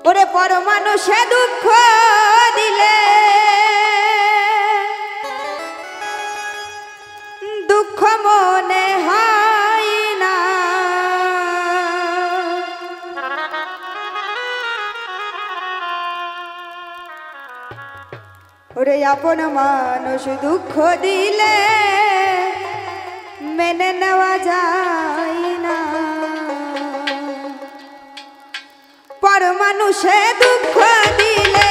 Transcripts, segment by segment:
ওরে পরমানুষে দুঃখ দিলে দুঃখ মনে হয় না, ওরে আপন মানুষ দুঃখ দিলে মেনে নেওয়া যায় না। পরমানুষে দুঃখ দিলে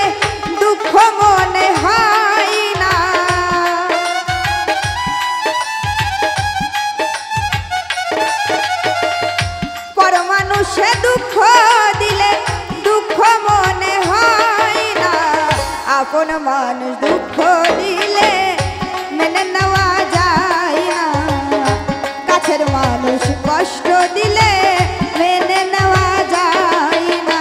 দুঃখ মনে হয় না, পরমানুষে দুঃখ দিলে দুঃখ মনে হয় না। আপন মানুষ দুঃখ দিলে মেনে নেওয়া যায় না, কাছের মানুষ কষ্ট দিলে মেনে নেওয়া যায় না।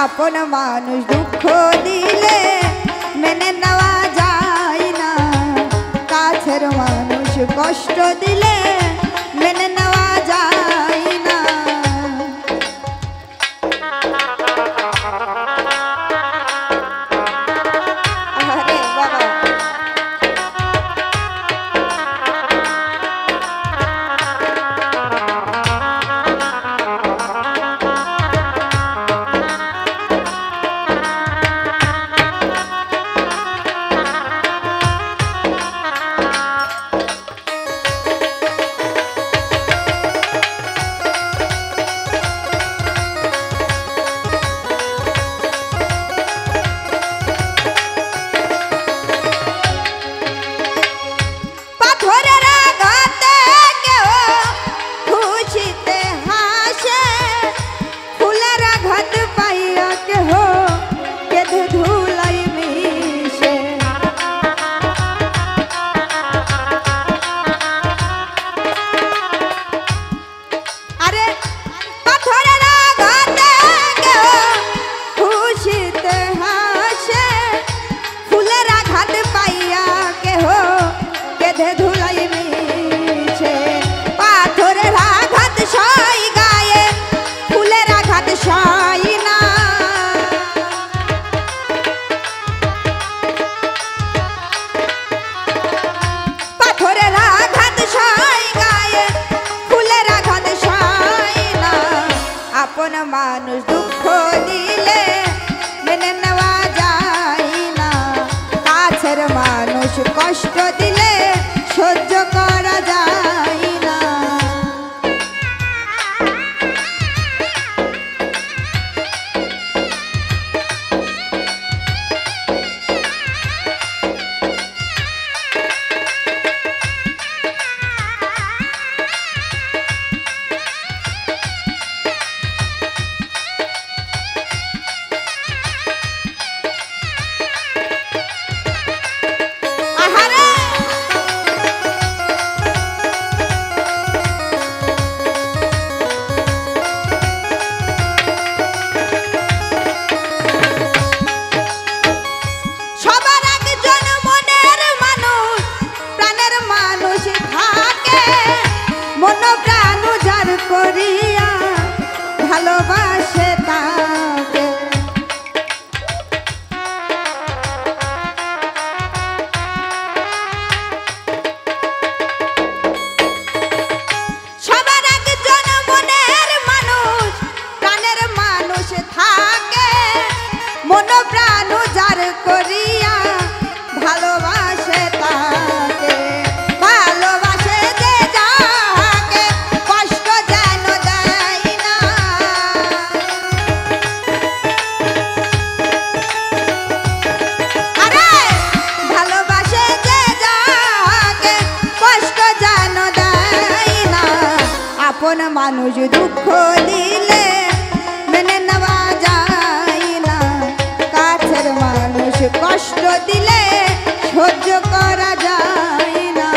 আপন মানুষ দুঃখ দিলে মেনে নেওয়া যায় না, কাছের মানুষ কষ্ট দিলে মেনে নেওয়া যায় না। আরে বাবা মানুষ দুঃখ দিলে মেনে নেওয়া যায় না, কাছের মানুষ কষ্ট দিলে সহ্য করা যায় না। আপন মানুষ দুঃখ দিলে মেনে নেওয়া যায় না, কাছের মানুষ কষ্ট দিলে সহ্য করা যায় না।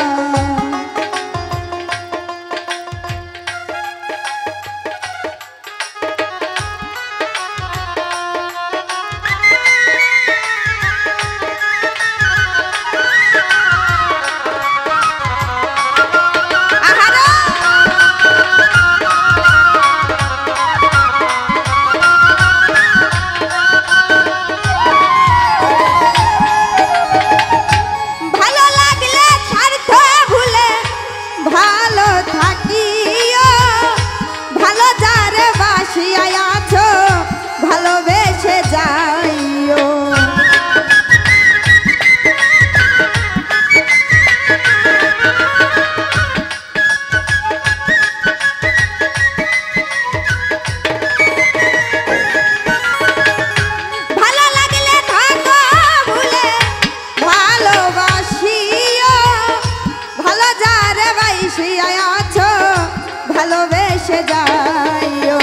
ভালোবেসে যাইও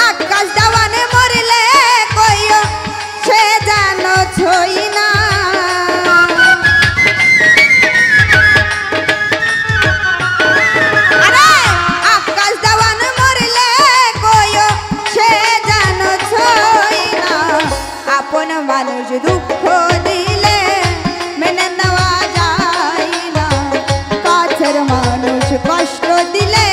আকাশ দেওয়ানে মরলে কইও সে যেন ছই না। আরে আকাশ দেওয়ানে মরলে কইও সে যেন ছই না। আপন মানুষ দুঃখ দিলে মেনে নেওয়া যায় না, কাছের মানুষ কষ্ট দিলে